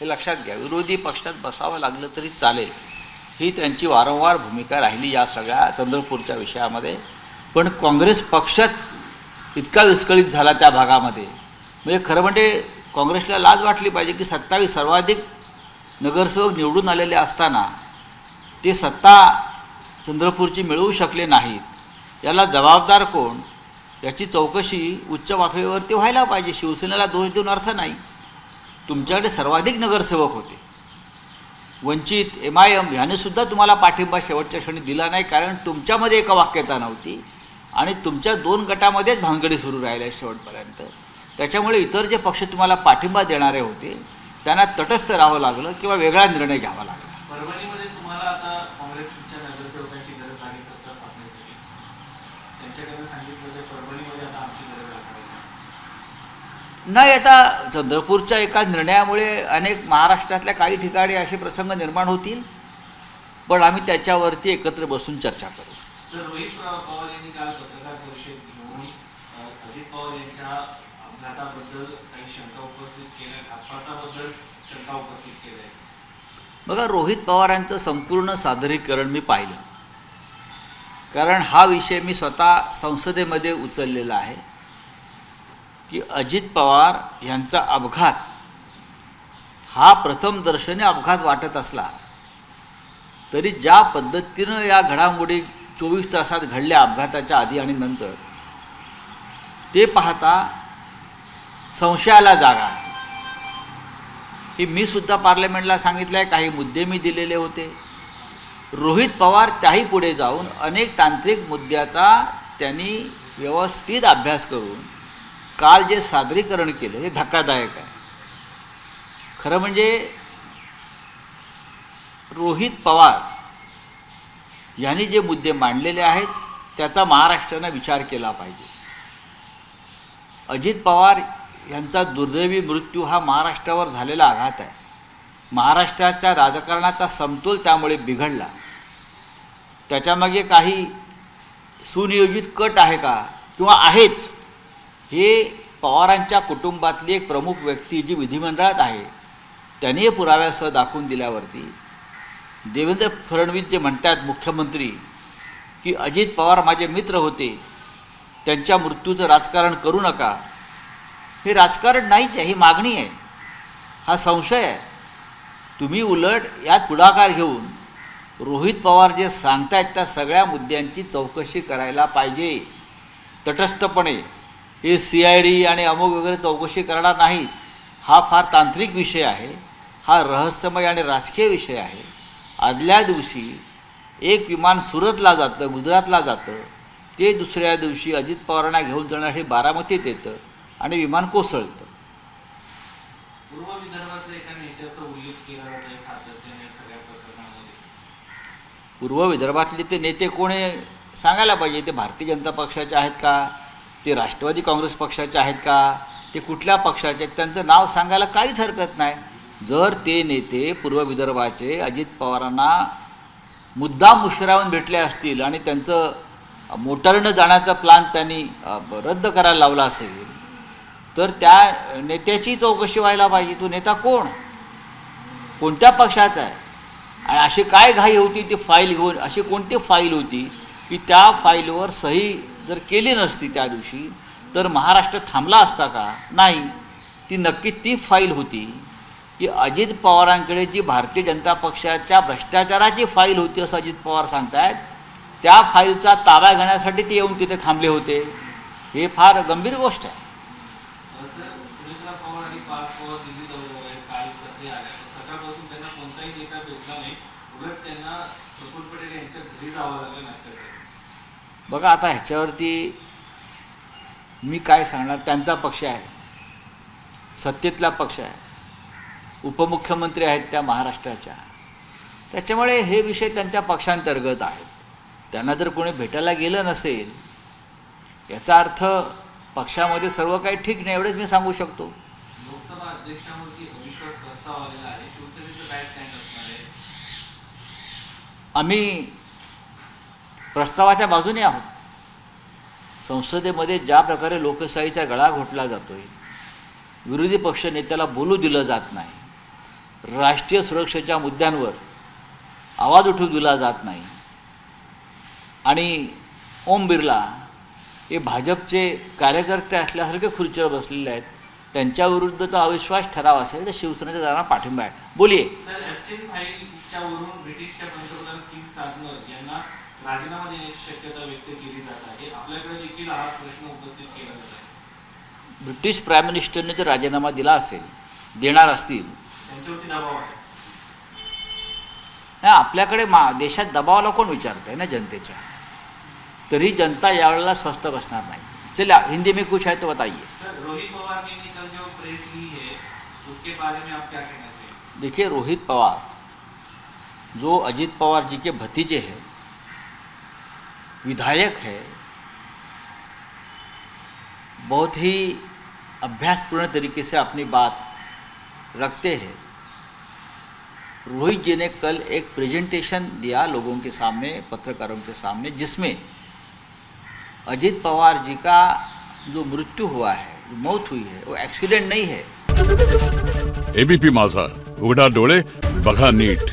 हे लक्षात घ्या. विरोधी पक्षात बसावं लागलं तरी चालेल, ही त्यांची वारंवार भूमिका राहिली या सगळ्या चंद्रपूरच्या विषयामध्ये. पण काँग्रेस पक्षच इतका विस्कळीत झाला त्या भागामध्ये, म्हणजे खरं म्हणजे काँग्रेसला लाज वाटली पाहिजे की 27 सर्वाधिक नगरसेवक निवडून आलेले असताना ते सत्ता चंद्रपूरची मिळवू शकले नाहीत. याला जबाबदार कोण, याची चौकशी उच्च पातळीवरती व्हायला पाहिजे. शिवसेनेला दोष देऊन अर्थ नाही. तुमच्याकडे सर्वाधिक नगरसेवक होते. वंचित, MIM ह्यानेसुद्धा तुम्हाला पाठिंबा शेवटच्या क्षणी दिला नाही, कारण तुमच्यामध्ये एकवाक्यता नव्हती आणि तुमच्या 2 गटामध्येच भानगडी सुरू राहिल्या शेवटपर्यंत. त्याच्यामुळे इतर जे पक्ष तुम्हाला पाठिंबा देणारे होते त्यांना तटस्थ राहावं लागलं किंवा वेगळा निर्णय घ्यावा लागला. परभणीमध्ये तुम्हाला आता काँग्रेसच्या नगरसेवकांची गरज आहे सत्ता स्थापनेसाठी. त्यांच्याकडे सांगितलं तर परभणीमध्ये आता आमची गरज आहे नाही. आता चंद्रपूरच्या एका निर्णयामुळे अनेक महाराष्ट्रातल्या काही ठिकाणी असे प्रसंग निर्माण होतील, पण आम्ही त्याच्यावरती एकत्र बसून चर्चा करू. सर, रोहित पवार यांनी काल पत्रकार परिषद घेऊन अजित पवार यांच्या अपघाताबद्दल काही शंका उपस्थित केल्या, घातपाताबद्दल शंका उपस्थित केल्या. बघा, रोहित पवारांचं संपूर्ण सादरीकरण मी पाहिलं, कारण हा विषय मी स्वतः संसदेमध्ये उचललेला आहे की अजित पवार यांचा अपघात हा प्रथमदर्शनी अपघात वाटत असला तरी ज्या पद्धतीनं या घडामोडी 24 तासात घडल्या अपघाताच्या आधी आणि नंतर, ते पाहता संशयाला जागा आहे. ही मी सुद्धा पार्लमेंटला सांगितलं आहे, काही मुद्दे मी दिलेले होते. रोहित पवार त्याही पुढे जाऊन अनेक तांत्रिक मुद्द्याचा त्यांनी व्यवस्थित अभ्यास करून काल जे सादरीकरण केलं हे धक्कादायक आहे. खरं म्हणजे रोहित पवार यांनी जे मुद्दे मांडलेले आहेत त्याचा महाराष्ट्रानं विचार केला पाहिजे. अजित पवार यांचा दुर्दैवी मृत्यू हा महाराष्ट्रावर झालेला आघात आहे. महाराष्ट्राच्या राजकारणाचा समतोल त्यामुळे बिघडला. त्याच्यामागे काही सुनियोजित कट आहे का, किंवा आहेच, हे पवारांच्या कुटुंबातली एक प्रमुख व्यक्ती जी विधिमंडळात आहे त्यांनी पुराव्यासह दाखवून दिल्यावरती देवेंद्र फडणवीस जे म्हणतात मुख्यमंत्री की अजित पवार माझे मित्र होते, त्यांच्या मृत्यूचं राजकारण करू नका, हे राजकारण नाहीच आहे, ही मागणी आहे, हा संशय आहे. तुम्ही उलट यात पुढाकार घेऊन रोहित पवार जे सांगतायत त्या सगळ्या मुद्द्यांची चौकशी करायला पाहिजे तटस्थपणे. हे CID आणि अमुक वगैरे चौकशी करणार नाहीत. हा फार तांत्रिक विषय आहे, हा रहस्यमय आणि राजकीय विषय आहे. आदल्या दिवशी एक विमान सुरतला जातं, गुजरातला जातं, ते दुसऱ्या दिवशी अजित पवारांना घेऊन जाण्यासाठी बारामतीत येतं आणि विमान कोसळतं. पूर्व विदर्भातल्या एका नेत्याचा उल्लेख केला जातो सातत्याने सगळ्या प्रकरणामध्ये. पूर्व विदर्भातले ते नेते कोण आहे सांगायला पाहिजे. ते भारतीय जनता पक्षाचे आहेत का, ते राष्ट्रवादी काँग्रेस पक्षाचे आहेत का, ते कुठल्या पक्षाचे आहेत, त्यांचं नाव सांगायला काहीच हरकत नाही. जर ते नेते पूर्व विदर्भाचे अजित पवारांना मुद्दाम मुशरावून भेटले असतील आणि त्यांचं मोटारीनं जाण्याचा प्लॅन त्यांनी रद्द करायला लावला असेल तर त्या नेत्याची चौकशी व्हायला पाहिजे. तो नेता कोण, कोणत्या पक्षाचा आहे, आणि अशी काय घाई होती ती फाईल घेऊन, अशी कोणती फाईल होती की त्या फाईलवर सही जर केली नसती त्या दिवशी तर महाराष्ट्र थांबला असता का? नाही. ती नक्की ती फाईल होती की अजित पवारांकडे जी भारतीय जनता पक्षाच्या भ्रष्टाचाराची फाईल होती असं अजित पवार सांगतायत, त्या फाईलचा ताबा घेण्यासाठी ते येऊन तिथे थांबले होते. हे फार गंभीर गोष्ट आहे. सुनेत्रा पवार आणि पार्थ पवार दिल्ली दौऱ्यावर आहेत, काल सध्या आल्या. सकाळपासून त्यांना कोणताही नेता भेटला नाही, उलट त्यांना प्रफुल्ल पटेल यांच्या घरी जावं लागलं नाश्त्यासाठी. बघा, आता ह्याच्यावरती मी काय सांगणार. त्यांचा पक्ष आहे, सत्तेतला पक्ष आहे, उपमुख्यमंत्री आहेत त्या महाराष्ट्राच्या, त्याच्यामुळे हे विषय त्यांच्या पक्षांतर्गत आहेत. त्यांना जर कोणी भेटायला गेलं नसेल याचा अर्थ पक्षामध्ये सर्व काही ठीक नाही, एवढंच मी सांगू शकतो. लोकसभा अध्यक्षांवरती अविश्वास प्रस्ताव आलेला आहे, शिवसेनेचं काय स्टँड असणार आहे? आम्ही प्रस्तावाच्या बाजूने आहोत. संसदेमध्ये ज्या प्रकारे लोकशाहीचा गळा घोटला जातोय, विरोधी पक्ष नेत्याला बोलू दिलं जात नाही, राष्ट्रीय सुरक्षेच्या मुद्द्यांवर आवाज उठवू दिला जात नाही आणि ओम बिर्ला हे भाजपचे कार्यकर्ते असल्यासारखे खुर्चीवर बसलेले आहेत, त्यांच्याविरुद्धचा अविश्वास ठराव असेल तर शिवसेनेचा त्यांना पाठिंबा आहे. बोलिये. सर, ऍब्सिन फाईलच्या वरून ब्रिटिशच्या पंतप्रधान किंग साधनर यांना राजीनामा देण्याची शक्यता व्यक्त केली जात आहे. आपल्याकडे देखील हा प्रश्न उपस्थित केला जात आहे. ब्रिटिश प्राईम मिनिस्टरने जर राजीनामा दिला असेल, देणार असतील, त्यांच्यावरती दबाव आहे. नाही आपल्याकडे देशात दबावाला कोण विचारत आहे ना जनतेच्या, तरी जनता यावेळेला स्वस्थ बसणार नाही. चलिए हिंदी में कुछ है तो बताइए. सर, रोहित पवार ने कल जो प्रेस ली है उसके बारे में आप क्या कहना चाहिए? देखिए, रोहित पवार जो अजीत पवार जी के भतीजे हैं, विधायक है, बहुत ही अभ्यासपूर्ण तरीके से अपनी बात रखते हैं. रोहित जी ने कल एक प्रेजेंटेशन दिया लोगों के सामने, पत्रकारों के सामने, जिसमें अजीत पवार जी का जो मृत्यु हुआ है, जो मौत हुई है, वो एक्सीडेंट नहीं है. एबीपी माझा, उघडा डोळे बघा नीट.